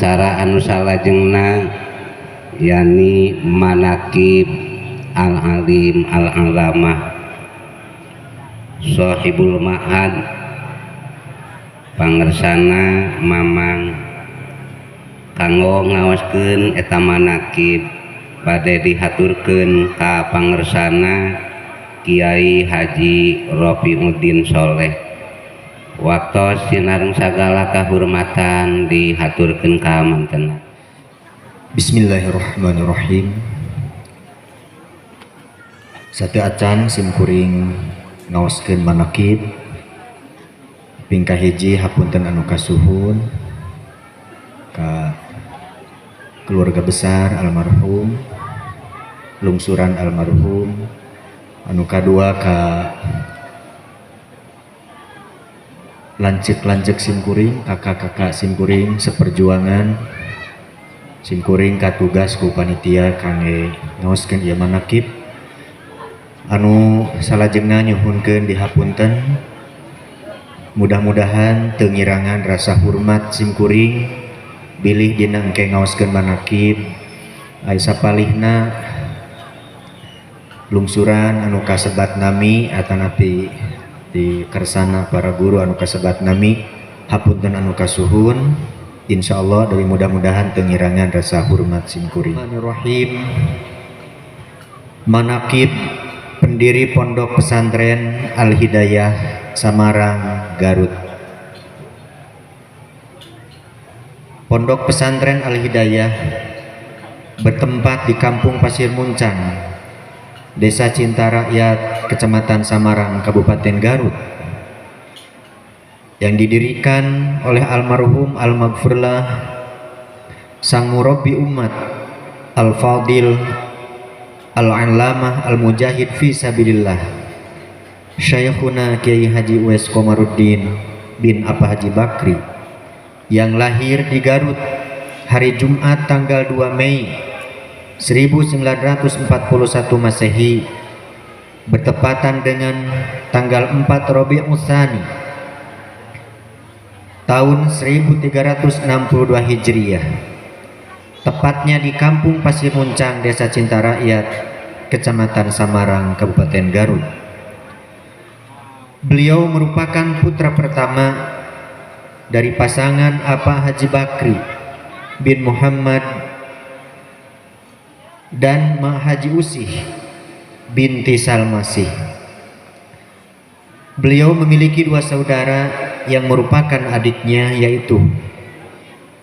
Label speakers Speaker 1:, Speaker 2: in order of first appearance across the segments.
Speaker 1: acara anu salajengna yani manakib al-alim al-alamah sahibul ma'ad pangersana mamang kanggo ngaoskeun eta manakib bade dihaturkeun ka pangersana Kiai Haji Rofiuddin Soleh. Waktos sinareng sagala kahormatan dihaturkeun ka mantenna.
Speaker 2: Bismillahirrahmanirrahim. Satu acan simkuring ngaoskeun manakib pingkah hiji hapunten anu kasuhun ka keluarga besar almarhum, lungsuran almarhum, anu kadua ka lancek-lancek simkuring, kakak-kakak simkuring seperjuangan simkuring katugas ku panitia kangge ngaoskeun ieu manakib anu salajengna nyuhunkeun dihapunten. Mudah-mudahan teu ngirangan rasa hormat simkuring bilih dina engke ngaoskeun manakib ai sapalihna lungsuran anu kasebat nami atanapi di kersana para guru anu kasebat nami hapunten anu kasuhun. Insyaallah dari mudah-mudahan teu ngirangan rasa hormat simkuring. Bismillahirrahmanirrahim. Manakib pendiri Pondok Pesantren Al-Hidayah Samarang, Garut. Pondok Pesantren Al-Hidayah bertempat di Kampung Pasir Muncang, Desa Cinta Rakyat, Kecamatan Samarang, Kabupaten Garut, yang didirikan oleh almarhum al-maghfurlah sang murabbi umat al-fadil al-allamah al-mujahid fi sabilillah Syekhuna Kiai Haji Uwais Komaruddin bin Apa Haji Bakri, yang lahir di Garut hari Jumat tanggal 2 Mei 1941 Masehi bertepatan dengan tanggal 4 Rabiul Tsani tahun 1362 Hijriah, tepatnya di Kampung Pasir Muncang, Desa Cinta Rakyat, Kecamatan Samarang, Kabupaten Garut. Beliau merupakan putra pertama dari pasangan Apa Haji Bakri bin Muhammad dan Ma Haji Usih binti Salmasih. Beliau memiliki dua saudara yang merupakan adiknya, yaitu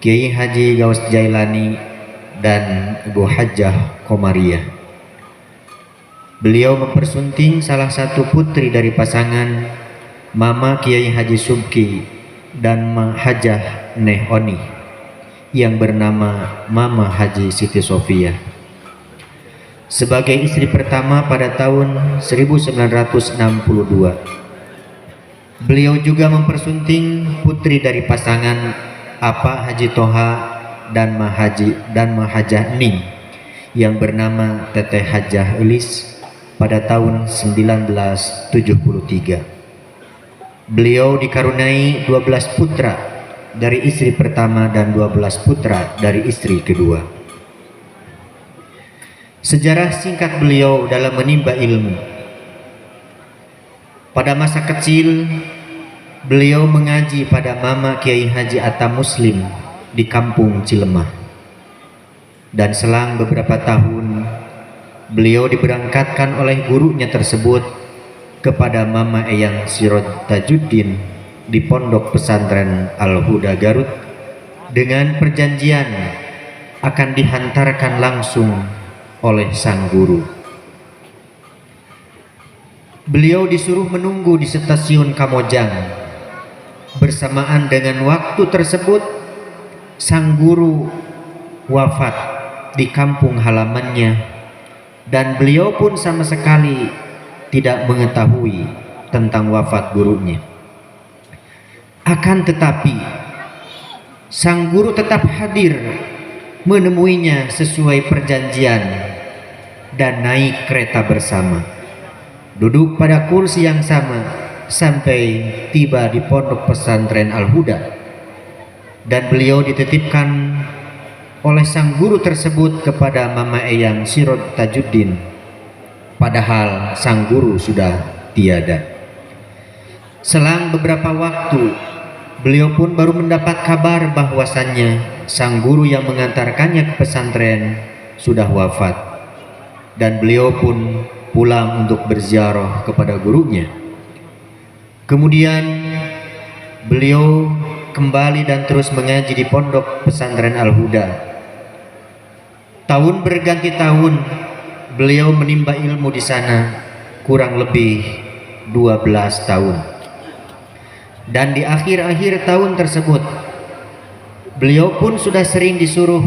Speaker 2: Kiai Haji Gaus Jailani dan Ibu Hajjah Komariah. Beliau mempersunting salah satu putri dari pasangan Mama Kiai Haji Subki dan Ma Hajjah Neh Oni yang bernama Mama Haji Siti Sofia sebagai istri pertama pada tahun 1962. Beliau juga mempersunting putri dari pasangan Apa Haji Toha dan Ma Hajjah Ning yang bernama Teteh Hajjah Elis pada tahun 1973. Beliau dikaruniai 12 putra dari istri pertama dan 12 putra dari istri kedua. Sejarah singkat beliau dalam menimba ilmu. Pada masa kecil, beliau mengaji pada Mama Kiai Haji Atta Muslim di Kampung Cilemah. Dan selang beberapa tahun, beliau diberangkatkan oleh gurunya tersebut kepada Mama Eyang Siroj Tajuddin di Pondok Pesantren Al-Huda Garut dengan perjanjian akan dihantarkan langsung oleh sang guru. Beliau disuruh menunggu di stasiun Kamojang. Bersamaan dengan waktu tersebut, sang guru wafat di kampung halamannya, dan beliau pun sama sekali tidak mengetahui tentang wafat gurunya. Akan tetapi sang guru tetap hadir menemuinya sesuai perjanjian dan naik kereta bersama, duduk pada kursi yang sama sampai tiba di Pondok Pesantren Al-Huda. dan beliau dititipkan oleh sang guru tersebut kepada Mama Eyang Sirod Tajuddin, padahal sang guru sudah tiada. Selang beberapa waktu, beliau pun baru mendapat kabar bahwasannya sang guru yang mengantarkannya ke pesantren sudah wafat, dan beliau pun pulang untuk berziarah kepada gurunya. Kemudian beliau kembali dan terus mengaji di pondok pesantren Al-Huda. Tahun berganti tahun beliau menimba ilmu di sana kurang lebih 12 tahun. Dan di akhir-akhir tahun tersebut beliau pun sudah sering disuruh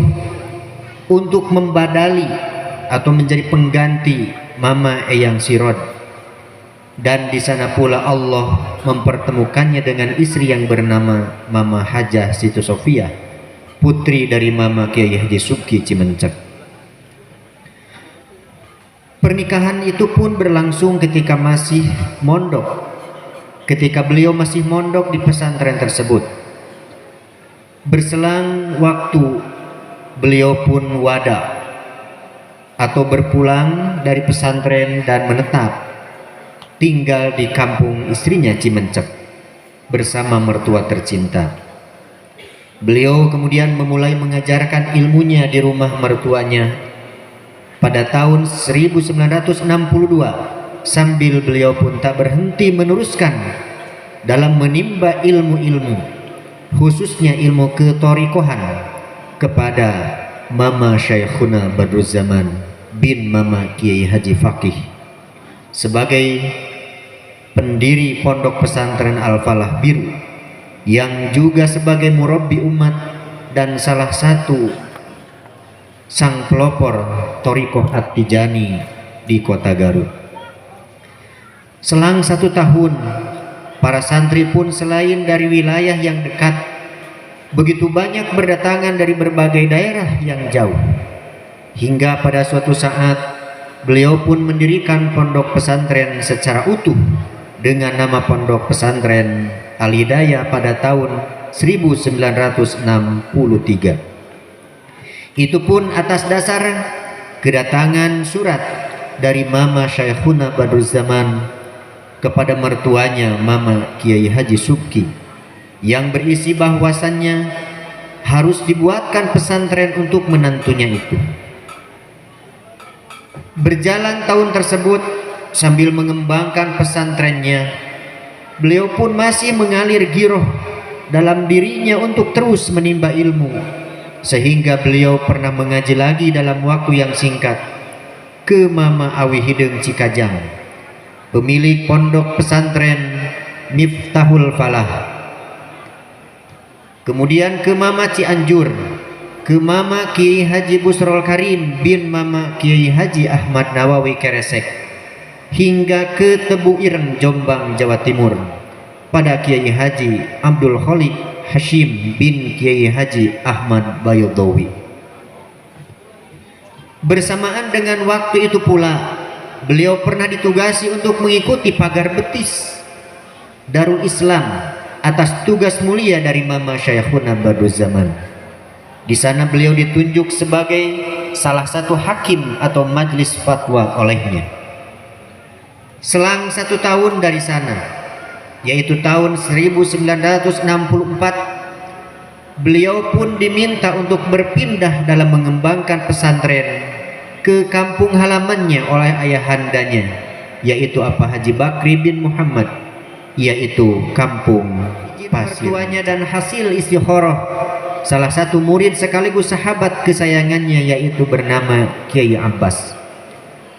Speaker 2: untuk membadali atau menjadi pengganti Mama Eyang Sirod. Dan di sana pula Allah mempertemukannya dengan istri yang bernama Mama Hajah Siti Sofia, putri dari Mama Kiai Haji Subki Cimencek. Pernikahan itu pun berlangsung ketika masih mondok, ketika beliau masih mondok di pesantren tersebut. Berselang waktu, beliau pun wada atau berpulang dari pesantren dan menetap tinggal di kampung istrinya Cimencek bersama mertua tercinta. Beliau kemudian memulai mengajarkan ilmunya di rumah mertuanya pada tahun 1962, sambil beliau pun tak berhenti meneruskan dalam menimba ilmu-ilmu, khususnya ilmu ketorikohan, kepada Mama Syekhuna Badruzzaman bin Mama Kiai Haji Fakih sebagai pendiri pondok pesantren Al-Falah Biru, yang juga sebagai murabbi umat dan salah satu sang pelopor Thorikoh At-Tijani di kota Garut. Selang 1 tahun, para santri pun selain dari wilayah yang dekat, begitu banyak berdatangan dari berbagai daerah yang jauh. Hingga pada suatu saat, beliau pun mendirikan pondok pesantren secara utuh dengan nama Pondok Pesantren Al-Hidayah pada tahun 1963. Itu pun atas dasar kedatangan surat dari Mama Syekhuna Badruzzaman kepada mertuanya Mama Kiai Haji Subki, yang berisi bahwasannya harus dibuatkan pesantren untuk menantunya itu. Berjalan tahun tersebut, sambil mengembangkan pesantrennya, beliau pun masih mengalir giroh dalam dirinya untuk terus menimba ilmu, sehingga beliau pernah mengaji lagi dalam waktu yang singkat ke Mama Awi Hideng Cikajang, pemilik pondok pesantren Miftahul Falah. Kemudian ke Mama Cianjur, ke Mama Kiai Haji Busrol Karim bin Mama Kiai Haji Ahmad Nawawi Keresek, hingga ke Tebu Ireng Jombang Jawa Timur pada Kiai Haji Abdul Khalik Hashim bin Kiai Haji Ahmad Bayodawi. Bersamaan dengan waktu itu pula, beliau pernah ditugasi untuk mengikuti pagar betis Darul Islam atas tugas mulia dari Mama Syekhuna Badruzzaman. Di sana beliau ditunjuk sebagai salah satu hakim atau majlis fatwa olehnya. Selang 1 tahun dari sana, yaitu tahun 1964, beliau pun diminta untuk berpindah dalam mengembangkan pesantren ke kampung halamannya oleh ayahandanya, yaitu Apa Haji Bakri bin Muhammad, yaitu kampung Pasir. Mertuanya dan hasil istikharah salah satu murid sekaligus sahabat kesayangannya, yaitu bernama Kiai Abbas.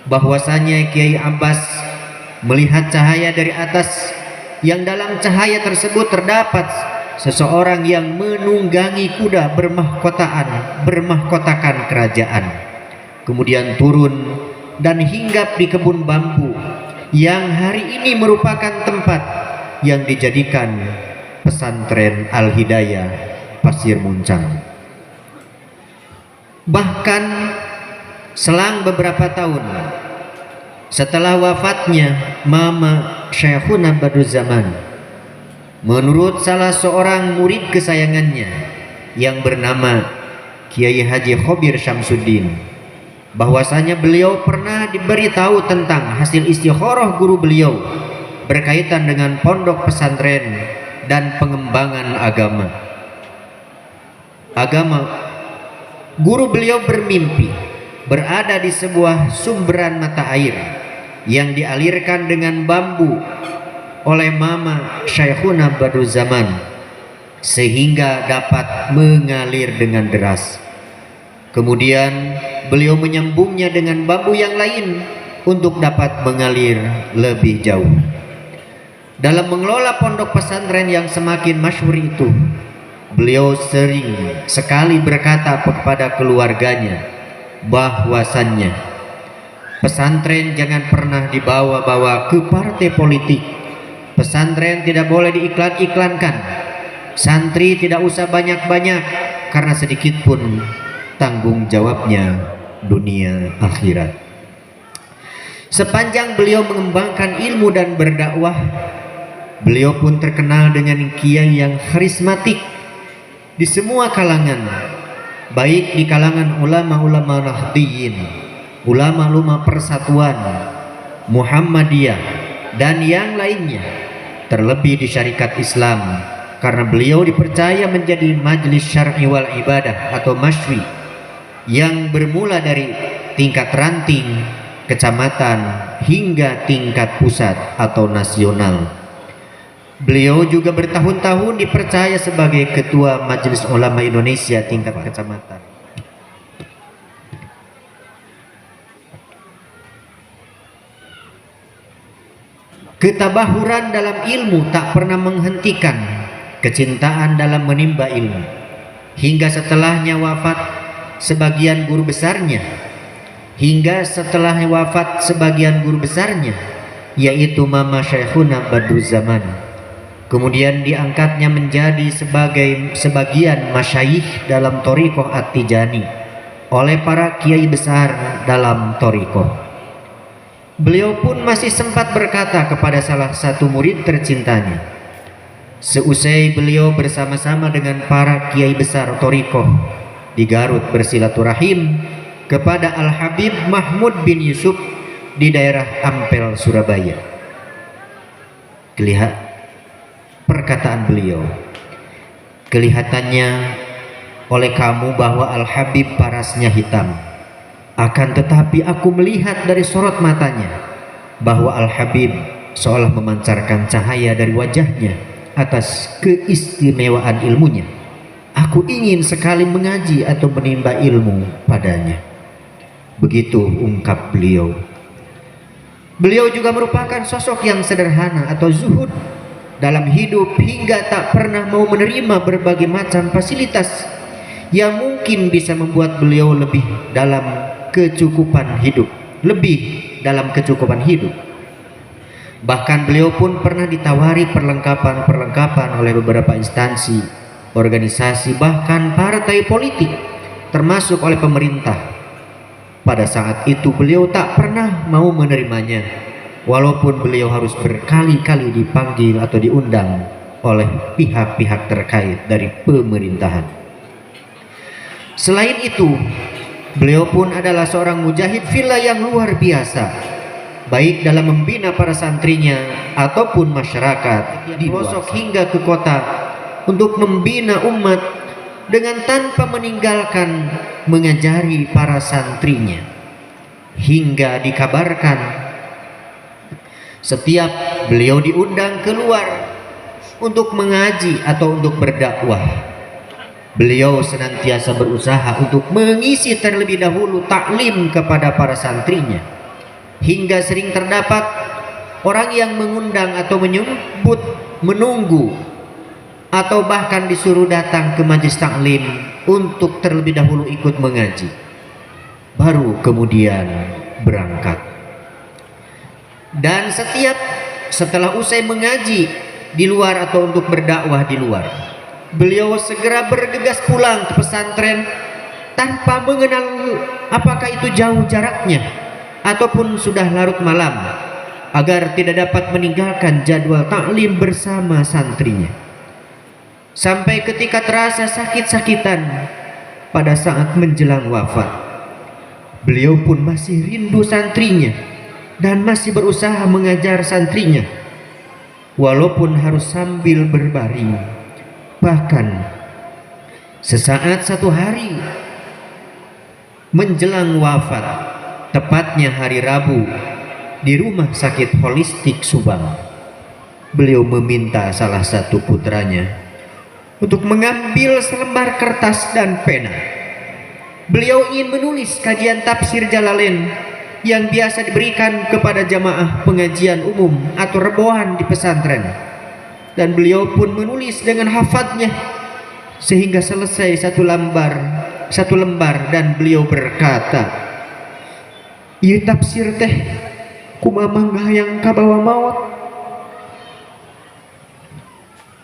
Speaker 2: Bahwasanya Kiai Abbas melihat cahaya dari atas, yang dalam cahaya tersebut terdapat seseorang yang menunggangi kuda bermahkotakan kerajaan, kemudian turun dan hinggap di kebun bambu yang hari ini merupakan tempat yang dijadikan pesantren Al-Hidayah Pasir Muncang. Bahkan selang beberapa tahun setelah wafatnya Mama Syekhuna Badruzzaman, menurut salah seorang murid kesayangannya, yang bernama Kiai Haji Khobir Syamsuddin, bahwasanya beliau pernah diberitahu tentang hasil istikharah guru beliau berkaitan dengan pondok pesantren dan pengembangan agama. Guru beliau bermimpi berada di sebuah sumberan mata air yang dialirkan dengan bambu oleh Mama Syekhuna Badruzzaman sehingga dapat mengalir dengan deras. Kemudian beliau menyambungnya dengan bambu yang lain untuk dapat mengalir lebih jauh. Dalam mengelola pondok pesantren yang semakin masyhur itu, beliau sering sekali berkata kepada keluarganya bahwasannya pesantren jangan pernah dibawa-bawa ke partai politik. Pesantren tidak boleh diiklan-iklankan. Santri tidak usah banyak-banyak karena sedikit pun tanggung jawabnya dunia akhirat. Sepanjang beliau mengembangkan ilmu dan berdakwah, beliau pun terkenal dengan kiai yang karismatik di semua kalangan, baik di kalangan ulama-ulama Nahdliyin, ulama-ulama Persatuan, Muhammadiyah, dan yang lainnya, terlebih di syarikat Islam, karena beliau dipercaya menjadi Majelis Syar'i wal Ibadah atau Masywi yang bermula dari tingkat ranting, kecamatan, hingga tingkat pusat atau nasional. Beliau juga bertahun-tahun dipercaya sebagai Ketua Majelis Ulama Indonesia tingkat kecamatan. Ketabahuran dalam ilmu tak pernah menghentikan kecintaan dalam menimba ilmu, hingga setelahnya wafat sebagian guru besarnya, yaitu Mama Syekhuna Badruzzaman. Kemudian diangkatnya menjadi sebagai sebagian masyayikh dalam thariqah At-Tijani oleh para kiai besar dalam thariqah. Beliau pun masih sempat berkata kepada salah satu murid tercintanya, seusai beliau bersama-sama dengan para kiai besar thariqah di Garut bersilaturahim kepada Al-Habib Mahmud bin Yusuf di daerah Ampel, Surabaya. Lihat perkataan beliau, kelihatannya oleh kamu bahwa Al-Habib parasnya hitam, akan tetapi aku melihat dari sorot matanya bahwa Al-Habib seolah memancarkan cahaya dari wajahnya atas keistimewaan ilmunya. Aku ingin sekali mengaji atau menimba ilmu padanya. Begitu ungkap beliau. Beliau juga merupakan sosok yang sederhana atau zuhud dalam hidup, hingga tak pernah mau menerima berbagai macam fasilitas yang mungkin bisa membuat beliau lebih dalam kecukupan hidup. Bahkan beliau pun pernah ditawari perlengkapan oleh beberapa instansi, organisasi, bahkan partai politik, termasuk oleh pemerintah. Pada saat itu beliau tak pernah mau menerimanya, walaupun beliau harus berkali-kali dipanggil atau diundang oleh pihak-pihak terkait dari pemerintahan. Selain itu, beliau pun adalah seorang mujahid fillah yang luar biasa, baik dalam membina para santrinya ataupun masyarakat di pelosok hingga ke kota, untuk membina umat dengan tanpa meninggalkan mengajari para santrinya. Hingga dikabarkan setiap beliau diundang keluar untuk mengaji atau untuk berdakwah, beliau senantiasa berusaha untuk mengisi terlebih dahulu taklim kepada para santrinya, hingga sering terdapat orang yang mengundang atau menyebut menunggu atau bahkan disuruh datang ke majelis taklim untuk terlebih dahulu ikut mengaji, baru kemudian berangkat. Dan setelah usai mengaji di luar atau untuk berdakwah di luar, beliau segera bergegas pulang ke pesantren tanpa mengenal apakah itu jauh jaraknya ataupun sudah larut malam, agar tidak dapat meninggalkan jadwal taklim bersama santrinya. sampai ketika terasa sakit-sakitan pada saat menjelang wafat. Beliau pun masih rindu santrinya dan masih berusaha mengajar santrinya walaupun harus sambil berbaring. Bahkan sesaat satu hari menjelang wafat, tepatnya hari Rabu, di rumah sakit holistik Subang, beliau meminta salah satu putranya untuk mengambil selembar kertas dan pena. Beliau ingin menulis kajian tafsir Jalalain yang biasa diberikan kepada jamaah pengajian umum atau rebohan di pesantren, dan beliau pun menulis dengan hafadznya sehingga selesai satu lembar dan beliau berkata, "Ieu tafsir teh kumaha yang kabawa maut."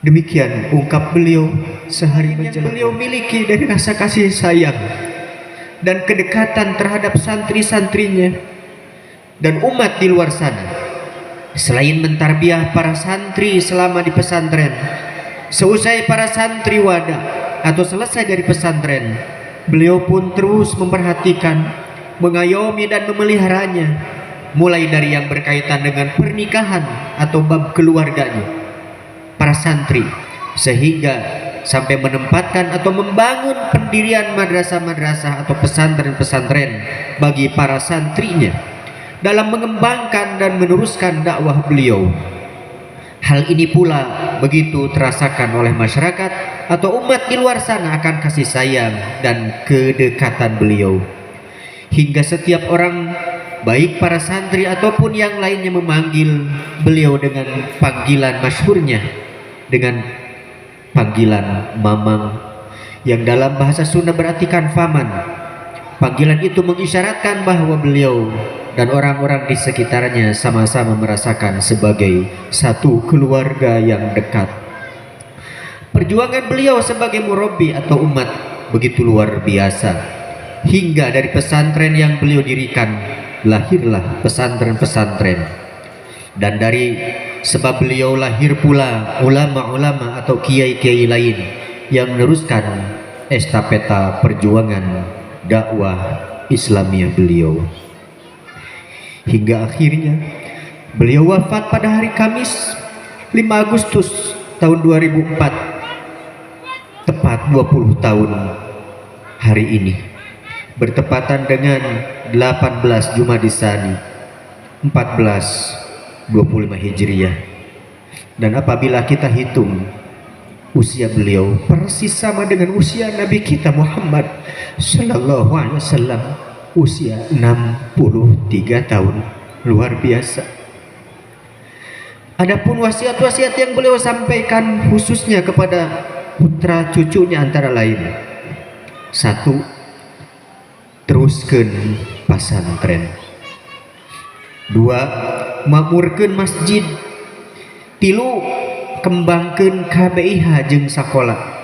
Speaker 2: Demikian ungkap beliau sehari menjelang. Beliau miliki dari rasa kasih sayang dan kedekatan terhadap santri-santrinya dan umat di luar sana. Selain mentarbiah para santri selama di pesantren, seusai para santri wada atau selesai dari pesantren, beliau pun terus memperhatikan, mengayomi dan memeliharanya, mulai dari yang berkaitan dengan pernikahan atau bab keluarganya para santri, sehingga sampai menempatkan atau membangun pendirian madrasah-madrasah atau pesantren-pesantren bagi para santrinya dalam mengembangkan dan meneruskan dakwah beliau. Hal ini pula begitu terasakan oleh masyarakat atau umat di luar sana akan kasih sayang dan kedekatan beliau, hingga setiap orang, baik para santri ataupun yang lainnya, memanggil beliau dengan panggilan masyhurnya, dengan panggilan Mamang, yang dalam bahasa Sunda berartikan paman. Panggilan itu mengisyaratkan bahwa beliau dan orang-orang di sekitarnya sama-sama merasakan sebagai satu keluarga yang dekat. Perjuangan beliau sebagai murabbi atau umat begitu luar biasa, hingga dari pesantren yang beliau dirikan lahirlah pesantren-pesantren, dan dari sebab beliau lahir pula ulama-ulama atau kiai-kiai lain yang meneruskan estafeta perjuangan dakwah Islamiyah beliau, hingga akhirnya beliau wafat pada hari Kamis 5 Agustus tahun 2004, tepat 20 tahun hari ini, bertepatan dengan 18 Jumadis Tsani 1425 Hijriah. Dan apabila kita hitung usia beliau persis sama dengan usia Nabi kita Muhammad sallallahu alaihi wasallam, usia 63 tahun. Luar biasa. Adapun wasiat-wasiat yang beliau sampaikan khususnya kepada putra cucunya antara lain: 1. Teruskeun pasantren. 2. Makmurkeun masjid. 3. Kembangkeun KBIH jeung sakola.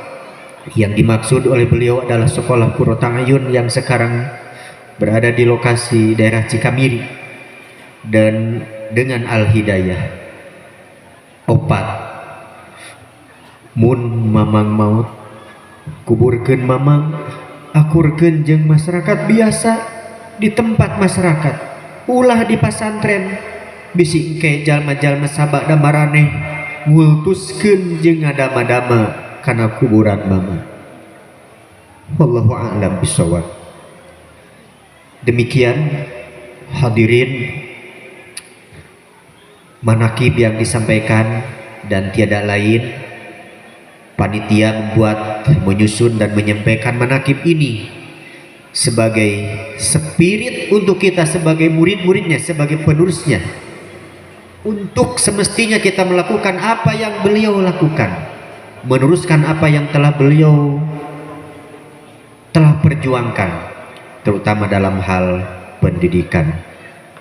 Speaker 2: Yang dimaksud oleh beliau adalah sekolah Qurrata'ayun yang sekarang berada di lokasi daerah Cikamiri dan dengan Al-Hidayah. 4. Mun mamang maut, kuburkeun mamang, akurkeun jeung masyarakat biasa di tempat masyarakat, ulah di pasantren, bisi engke jalma-jalma sabak da maraneh ngultuskeun jeung ngadama-dama kana kuburan mama. Wallahu a'lam bishawab. Demikian hadirin manakib yang disampaikan, dan tiada lain panitia membuat, menyusun dan menyampaikan manakib ini sebagai spirit untuk kita sebagai murid-muridnya, sebagai penerusnya, untuk semestinya kita melakukan apa yang beliau lakukan, meneruskan apa yang beliau telah perjuangkan, terutama dalam hal pendidikan.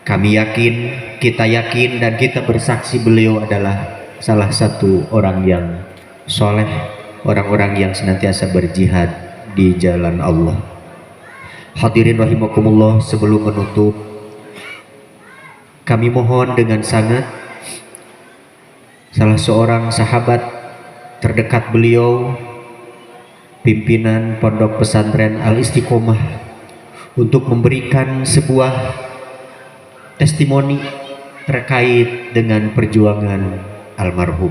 Speaker 2: Kami yakin, kita yakin, dan kita bersaksi beliau adalah salah satu orang yang soleh, orang-orang yang senantiasa berjihad di jalan Allah. Hadirin rahimakumullah, sebelum menutup, kami mohon dengan sangat salah seorang sahabat terdekat beliau, pimpinan Pondok Pesantren Al-Istiqomah, untuk memberikan sebuah testimoni terkait dengan perjuangan almarhum.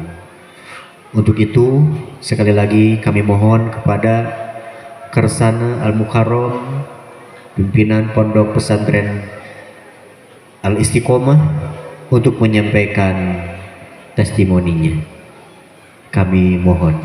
Speaker 2: Untuk itu, sekali lagi kami mohon kepada Kersana Al-Mukarram, pimpinan Pondok Pesantren Al-Istiqomah, untuk menyampaikan testimoninya. Kami mohon.